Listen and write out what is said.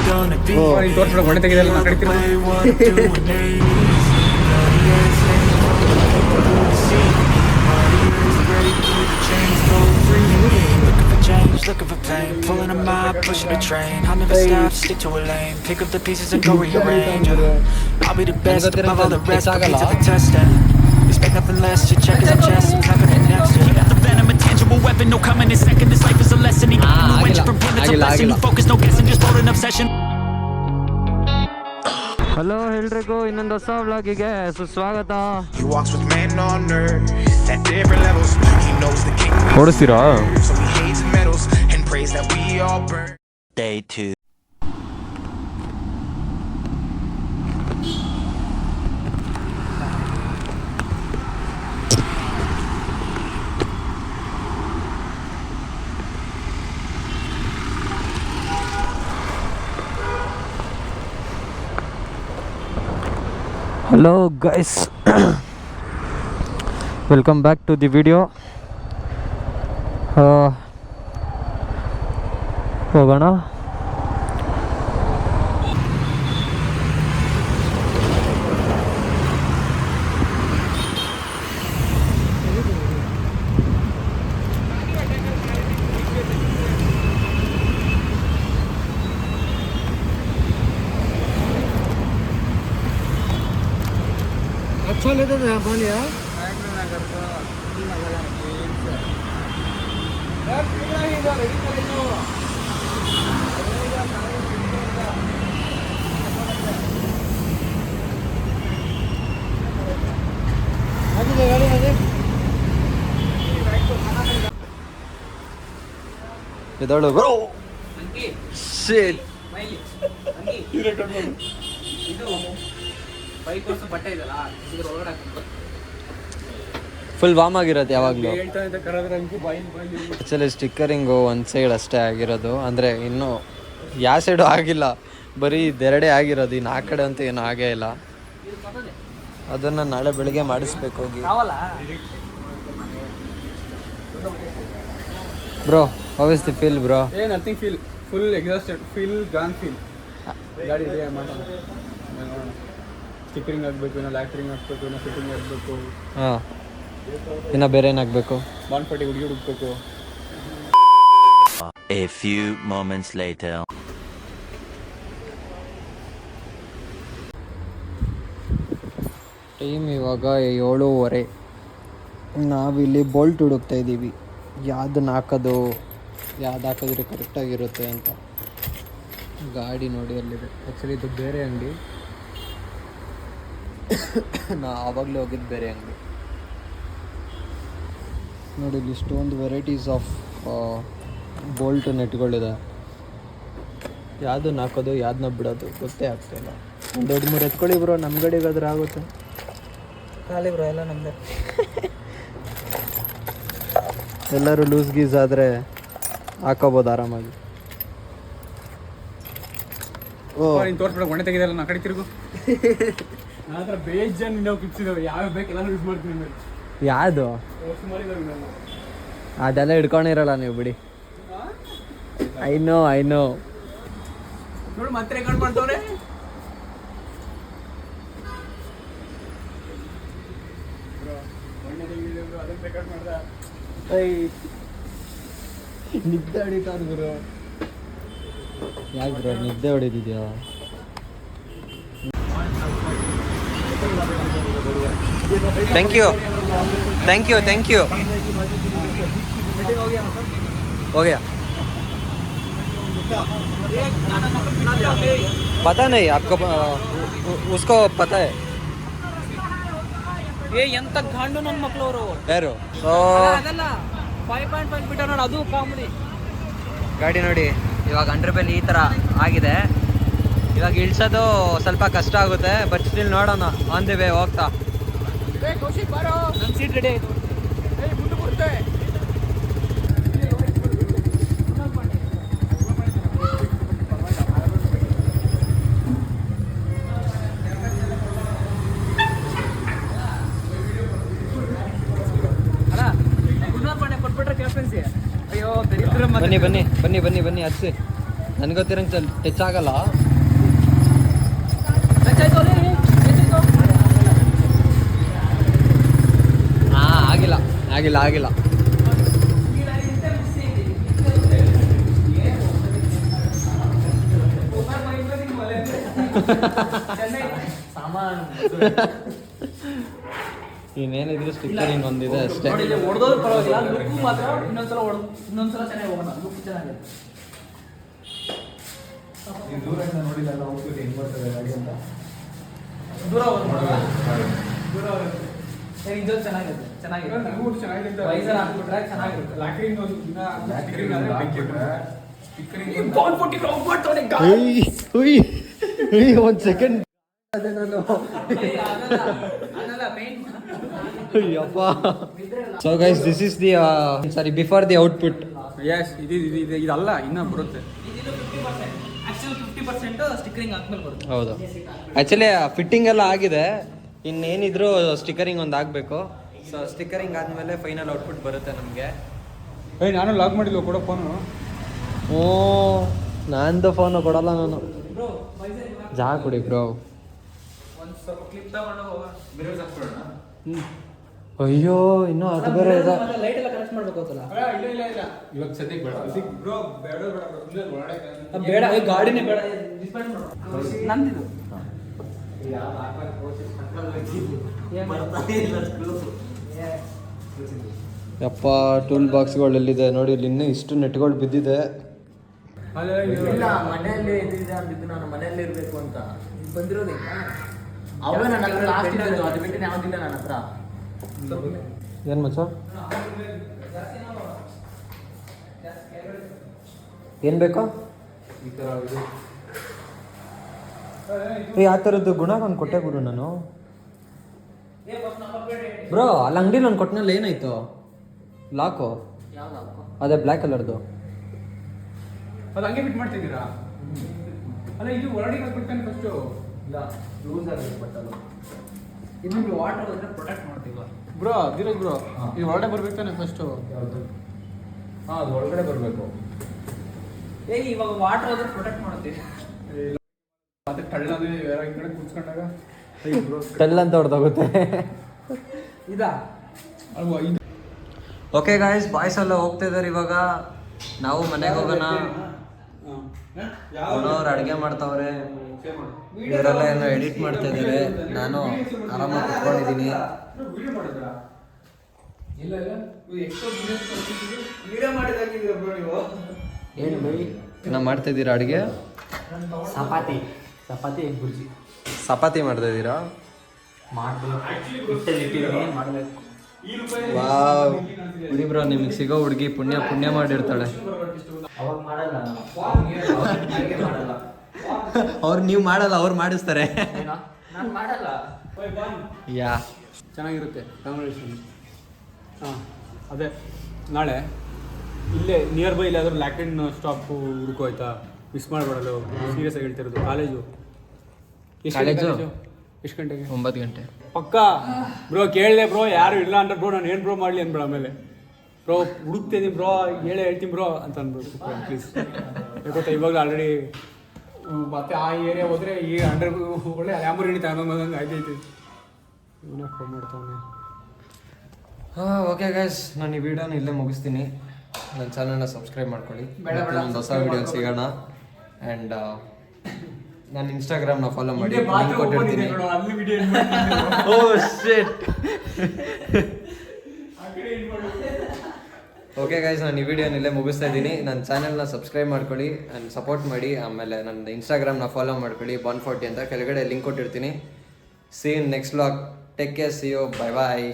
gonna be play what I'm doing, ladies. Gladiators laying low, see warriors break through the chains, go free. Looking for change, looking for pain, pulling a mob, pushing a train. I'll never stop, stick to a lane, pick up the pieces and go rearrange. I'll be the best above all the rest, put me to the test and expect nothing less, your check is a chest, what's happening next? You got the venom, a tangible weapon, no coming in second. This life is a lesson, even when you enter from pain, it's a blessing. You focus, no guessing, just hold an obsession. ಹಲೋ ಎಲ್ರಿಗೂ ಇನ್ನೊಂದು ಹೊಸ ವ್ಲಾಗಿಗೆ ಸುಸ್ವಾಗತ. ಓಡಿಸ್ತೀರಾ? Day 2. ಹಲೋ guys, welcome back to the video. ಹೋಗೋಣ. अच्छा लेते थे यहाँ पानी यार। ಎದಳು ಬ್ರೋ ಶಿಟ್ ಫುಲ್ ವಾಮ್ ಆಗಿರೋದು ಯಾವಾಗಲೂ. ಆ್ಯಕ್ಚುಲಿ ಸ್ಟಿಕ್ಕರಿಂಗು ಒಂದು ಸೈಡ್ ಅಷ್ಟೇ ಆಗಿರೋದು, ಅಂದರೆ ಇನ್ನೂ ಯಾವ ಸೈಡು ಆಗಿಲ್ಲ, ಬರೀ ಇದೆರಡೇ ಆಗಿರೋದು. ಇನ್ನು ಆ ಕಡೆ ಅಂತೂ ಏನೂ ಆಗೇ ಇಲ್ಲ. ಅದನ್ನು ನಾಳೆ ಬೆಳಿಗ್ಗೆ ಮಾಡಿಸ್ಬೇಕು ಹೋಗಿ. Bro, how is the feel bro? Nothing feel, full exhausted, feel gone feel. ಗಾಡಿ ಇದೆ ಮಾಡೋಣ, ಸ್ಟಿಕ್ಕರಿಂಗ್ ಆಗಬೇಕು, ಇನ್ನು ಲ್ಯಾಕ್ಟ್ರಿಂಗ್ ಹಾಕ್ಬೇಕು, ಇನ್ನು ಫಿಟ್ಟಿಂಗ್ ಆಗಬೇಕು. ಹಾಂ, ಇನ್ನು ಬೇರೆ ಏನಾಗಬೇಕು? ಬಾನ್ಪಟ್ಟಿ ಹುಡುಗಿ ಹುಡುಕ್ಬೇಕು. A few moments later. Time ಇವಾಗ 7:30. ನಾವಿಲ್ಲಿ ಬೋಲ್ಟ್ ಹುಡುಕ್ತಾ ಇದ್ದೀವಿ, ಯಾವ್ದನ್ನ ಹಾಕೋದು, ಯಾವ್ದು ಹಾಕಿದ್ರೆ ಕರೆಕ್ಟಾಗಿರುತ್ತೆ ಅಂತ. ಗಾಡಿ ನೋಡಿ ಅಲ್ಲಿದೆ. ಆ್ಯಕ್ಚುಲಿ ಇದು ಬೇರೆ ಅಂಗಡಿ, ನಾ ಆವಾಗಲೇ ಹೋಗಿದ್ದು ಬೇರೆ ಅಂಗಡಿ. ನೋಡಿ ಇಲ್ಲಿ ಇಷ್ಟೊಂದು ವೆರೈಟೀಸ್ ಆಫ್ ಬೋಲ್ಟ್ ನೆಟ್ಗಳಿದೆ. ಯಾವ್ದನ್ನ ಹಾಕೋದು, ಯಾವ್ದನ್ನ ಬಿಡೋದು ಗೊತ್ತೇ ಆಗ್ತಾಯಿಲ್ಲ. ಒಂದು 2-3 ಎತ್ಕೊಳ್ಳಿ ಬ್ರೋ, ನಮ್ಮ ಗಡಿಗಾದ್ರೆ ಆಗುತ್ತೆ. ಖಾಲಿ ಬ್ರೋ, ಎಲ್ಲ ನಮ್ಮದೇ. ಎಲ್ಲರೂ ಲೂಸ್ ಗೀಸ್ ಆದರೆ ಹಾಕೋಬೋದು ಆರಾಮಾಗಿ. ನೀನು ತೋರಿಸ್ಬಿಡ, ಒಣೆ ತೆಗೆದಲ್ಲ ನಾ ಕಡೆ ತಿರುಗು. ನನ್ನ ಹತ್ರ ಬೇಜಾನ್ ನಾವು ಕಿಪ್ಸಿದಾವೆ, ಯಾವ ಬೇಕು ಎಲ್ಲ ಯೂಸ್ ಮಾಡ್ತೀನಿ. ಯಾವುದು ಅದೆಲ್ಲ ಹಿಡ್ಕೊಂಡಿರಲ್ಲ ನೀವು, ಬಿಡಿ. ಐ ನೋ ನೋಡಿ ಮತ್ತೆ ರೆಕಾರ್ಡ್ ಮಾಡ್ತವ್ರೆ. ನಿದ್ದೆ ಹೊಡಿತಾರ ಗುರು. ಯಾಕೆ ಬ್ರೋ ನಿದ್ದೆ ಹೊಡಿತಿದ್ಯಾ? ಥ್ಯಾಂಕ್ ಯು हो गया. पता नहीं आपको, उसको पता है. ಏ ಎಂತ ಗಂಡು ನನ್ನ ಮಕ್ಕಳು ಅವರು ಯಾರು? ಅದಲ್ಲ 5.5 ಮೀಟರ್ ನೋಡಿ, ಅದು ಕಾಮಿಡಿ. ಗಾಡಿ ನೋಡಿ ಇವಾಗ ಅಂಡರ್ಬೆಲ್ ಈ ಥರ ಆಗಿದೆ. ಇವಾಗ ಇಳಿಸೋದು ಸ್ವಲ್ಪ ಕಷ್ಟ ಆಗುತ್ತೆ, ಬಟ್ ಸ್ಟಿಲ್ ನೋಡೋಣ. ಆನ್ ದಿ ವೇ ಹೋಗ್ತಾ. ನನ್ನ ಸೀಟ್ ರೆಡಿ ಆಯಿತು. ಮುಂದೆ ಬರುತ್ತೆ. ಬನ್ನಿ ಬನ್ನಿ ಬನ್ನಿ ಬನ್ನಿ ಬನ್ನಿ ಹತ್ಸಿ. ನನ್ಗೆ ಗೊತ್ತಿರಂಗೆ ಟಚ್ ಆಗಲ್ಲ. ಹಾಂ ಆಗಿಲ್ಲ. ಇನ್ನೇನಿದ್ರು ಸ್ಟಿಕ್ಕರಿಂಗ್ ಒಂದಿದೆ ಅಷ್ಟೇ. ಹೊಡೆದೋದು ಪರವಾಗಿಲ್ಲ, ಲುಕ್ ಮಾತ್ರ ಇನ್ನೊಂದ್ಸಲ ಚೆನ್ನಾಗಿ ಹೋಗೋಣ. ಲುಕ್ ಚೆನ್ನಾಗಿದೆ. ದೂರ ಇದು ಚೆನ್ನಾಗಿದೆ. ವೈಸರ್ ಹಾಕ್ಬಿಟ್ರೆ ಚೆನ್ನಾಗಿರುತ್ತೆ. ಒಂದು second so guys this is the sorry before the output. Yes ಇದಲ್ಲ ಇನ್ನೂ ಬರುತ್ತೆ. 50% ಸ್ಟಿಕ್ಕರಿಂಗ್ ಹಾಕ್ಮೇಲೆ ಬರುತ್ತೆ. ಹೌದು, ಆ್ಯಕ್ಚುಲಿ ಫಿಟ್ಟಿಂಗ್ ಎಲ್ಲ ಆಗಿದೆ, ಇನ್ನೇನಿದ್ರು ಸ್ಟಿಕ್ಕರಿಂಗ್ ಒಂದು ಆಗಬೇಕು. ಸೊ ಸ್ಟಿಕ್ಕರಿಂಗ್ ಆದಮೇಲೆ ಫೈನಲ್ ಔಟ್ಪುಟ್ ಬರುತ್ತೆ ನಮಗೆ. ನಾನು ಲಾಕ್ ಮಾಡಿಲ್ವ ಕೊಡೋ ಫೋನು. ಓ ನಂದು ಫೋನು ಕೊಡಲ್ಲ ನಾನು. ಜಾಗ ಕೊಡಿ ಬ್ರೋ. ಒಂದು ಸ್ವಲ್ಪ ಕ್ಲಿಪ್ ತಗೊಂಡು ಹೋಗೋಣ. ಅಯ್ಯೋ ಇನ್ನೂ ಅದು ಬೇರೆ ಇದೆ. ಲೈಟ್ ಎಲ್ಲ ಕನೆಕ್ಟ್ ಮಾಡ್ಬೇಕು ಅಂತಲ್ಲ. ಇಲ್ಲ ಇವಾಗ ಸದ್ಯಕ್ಕೆ ಬೇಡ ಬೇಡ, ಗಾಡಿನೇ ಬೇಡ. ನಂದಿದು ಯಪ್ಪ ಟೂಲ್ ಬಾಕ್ಸ್ಗಳೆಲ್ಲಿದೆ ನೋಡಿ, ಇಲ್ಲಿ ಇನ್ನೂ ಇಷ್ಟು ನೆಟ್ಗಳು ಬಿದ್ದಿದೆ. ಇಲ್ಲ ಮನೆಯಲ್ಲಿ ಇದ್ದಿದೆ ಅಂದಿದ್ದು, ನಾನು ಮನೆಯಲ್ಲಿ ಇರಬೇಕು ಅಂತ ಬಂದಿರೋದು. ಅವೇ ನನ್ನ ಹತ್ರ ಲಾಸ್ಟ್ ಇದ್ದದ್ದು, ಅದು ಬಿಟ್ಟು ಯಾವುದಿಲ್ಲ ನನ್ನ ಹತ್ರ. ಏನು ಮಚ್ಚ ಏನು ಬೇಕಾ? ಆ ಥರದ್ದು ಗುಣ ಒಂದು ಕೊಟ್ಟೆ ಗುರು ನಾನು. ಬ್ರೋ ಅಲ್ಲಿ ಅಂಗಡಿಲಿ ಒಂದು ಕೊಟ್ಟನಲ್ಲಿ ಏನಾಯ್ತು? ಲಾಕು ಅದೇ ಬ್ಲ್ಯಾಕ್ ಕಲರ್ದು. ಅದು ಹಂಗೆ ಬಿಟ್ಟು ಮಾಡ್ತಿದ್ದೀರಾ? ಅಲ್ಲ ಇದು ಒಳಗಡೆ ಹಾಕ್ಬಿಡ್ತಾನೆ ಫಸ್ಟು. ಇಲ್ಲ ಲೂಸ್ ಆಗಿದೆ ಬಟ್ಟಲು. ಇನ್ನೊಂದು ವಾಟರ್ ಬಂದ್ರೆ ಪ್ರೊಟೆಕ್ಟ್ ಮಾಡ್ತೀವಿ ಬ್ರೋ. ಧೀರಜ್ ಬ್ರೋ, ಇದು ಒಳಗಡೆ ಬರ್ಬೇಕು ತಾನೆ ಫಸ್ಟು? ಹಾಂ ಅದು ಒಳಗಡೆ ಬರಬೇಕು. ಇವಾಗ ವಾಟರ್ ಹೋದ್ರೆ ಪ್ರೊಟೆಕ್ಟ್ ಮಾಡ್ತೀವಿ. ಮತ್ತೆ ಟಳ್ಳಲ್ಲಿ ಬೇರೆ ಈ ಕಡೆ ಕೂತ್ಕೊಂಡಾಗ ಟೆಲ್ ಅಂತ ಹೊಡೆದೋಗುತ್ತೆ. ಇದಾ ಅಲ್ವಾ ಇದು. ಓಕೆ ಗಾಯ್ಸ್, ಬಾಯ್ಸ್ ಎಲ್ಲ ಹೋಗ್ತಾ ಇದ್ದಾರೆ ಇವಾಗ. ನಾವು ಮನೆಗೆ ಹೋಗೋಣ. ಅವ್ರು ಅಡುಗೆ ಮಾಡ್ತಾವ್ರೆ, ಇವರೆಲ್ಲ ಏನೋ ಎಡಿಟ್ ಮಾಡ್ತಾ ಇದ್ದಾರೆ. ನಾನು ಆರಾಮಾಗಿ ಕುತ್ಕೊಂಡಿದ್ದೀನಿ. ಏನು ಬೈ ನಾ ಮಾಡ್ತಾ ಇದ್ದೀರಾ ಅಡುಗೆ? ಚಪಾತಿ ಬುರ್ಜಿ ಚಪಾತಿ ಮಾಡ್ತಾ ಇದ್ದೀರಾ? ಮಾಡಬೇಕು. ವಾವ್, ಬಿಡಿ ಬ್ರೋ, ನಿಮಗೆ ಸಿಗೋ ಹುಡುಗಿ ಪುಣ್ಯ ಮಾಡಿರ್ತಾಳೆ. ಅವಾಗ ಮಾಡಲ್ಲ, ಮಾಡಲ್ಲ. ಅವ್ರು ನೀವು ಮಾಡಲ್ಲ, ಅವ್ರು ಮಾಡಿಸ್ತಾರೆ. ನಾನು ಮಾಡಲ್ಲ. ಯಾ ಚೆನ್ನಾಗಿರುತ್ತೆ ಕಾಂಬಿನೇಷನ್. ಹಾಂ ಅದೇ ನಾಳೆ ಇಲ್ಲೇ ನಿಯರ್ ಬೈ ಇಲ್ಲಾದ್ರೂ ಲ್ಯಾಕೆಂಡ್ ಸ್ಟಾಪು ಹುಡುಕು ಆಯ್ತಾ? ಮಿಸ್ ಮಾಡಬೇಡಲು, ಸೀರಿಯಸ್ ಆಗಿ ಹೇಳ್ತಿರೋದು. ಕಾಲೇಜು ಎಷ್ಟು ಗಂಟೆಗೆ? 9 ಗಂಟೆ ಪಕ್ಕಾ ಬ್ರೋ. ಕೇಳಿದೆ ಬ್ರೋ, ಯಾರು ಇಲ್ಲ ಅಂದ್ರೆ ಬ್ರೋ ನಾನು ಏನು ಬ್ರೋ ಮಾಡಲಿ ಅನ್ಬೇಡ. ಆಮೇಲೆ ಬ್ರೋ ಹುಡುಕ್ತಿದ್ದೀನಿ ಬ್ರೋ, ಹೇಳ್ತೀನಿ ಬ್ರೋ ಅಂತ ಅನ್ಬೇಕು ಪ್ಲೀಸ್. ಗೊತ್ತಾ ಇವಾಗಲೂ ಆಲ್ರೆಡಿ ಮತ್ತೆ ಆ ಏರಿಯಾ ಹೋದರೆ ಈ ಅಂಡರ್ ಒಳ್ಳೆ ಲ್ಯಾಂಬೋರ್ಗಿನಿ ತಗೊಂಬಂದಂಗೆ ಆಯ್ತೈತಿ. ಇವನ್ನ ಫೋನ್ ಮಾಡ್ತಾವನೆ. ಓಕೆ ಗೈಸ್, ನಾನು ಈ ವಿಡಿಯೋನ ಇಲ್ಲೇ ಮುಗಿಸ್ತೀನಿ. ನನ್ನ ಚಾನಲ್ನ ಸಬ್ಸ್ಕ್ರೈಬ್ ಮಾಡ್ಕೊಳ್ಳಿ. ಒಂದು ಹೊಸ ವಿಡಿಯೋ ಸಿಗೋಣ. ಆ್ಯಂಡ್ ನನ್ನ ಇನ್ಸ್ಟಾಗ್ರಾಮ್ನ ಫಾಲೋ ಮಾಡಿ, ಲಿಂಕ್ ಕೊಟ್ಟಿರ್ತೀನಿ. ಓ ಶಿಟ್. ಓಕೆ ಗೈಸ್, ನಾನು ಈ ವಿಡಿಯೋನ ಇಲ್ಲೇ ಮುಗಿಸ್ತಾ ಇದ್ದೀನಿ. ನನ್ನ ಚಾನಲ್ನ ಸಬ್ಸ್ಕ್ರೈಬ್ ಮಾಡ್ಕೊಳ್ಳಿ ಆ್ಯಂಡ್ ಸಪೋರ್ಟ್ ಮಾಡಿ. ಆಮೇಲೆ ನನ್ನ ಇನ್ಸ್ಟಾಗ್ರಾಮ್ನ ಫಾಲೋ ಮಾಡ್ಕೊಳ್ಳಿ, Bon40 ಅಂತ ಕೆಳಗಡೆ ಲಿಂಕ್ ಕೊಟ್ಟಿರ್ತೀನಿ. See in next vlog. Take care, see you, bye bye.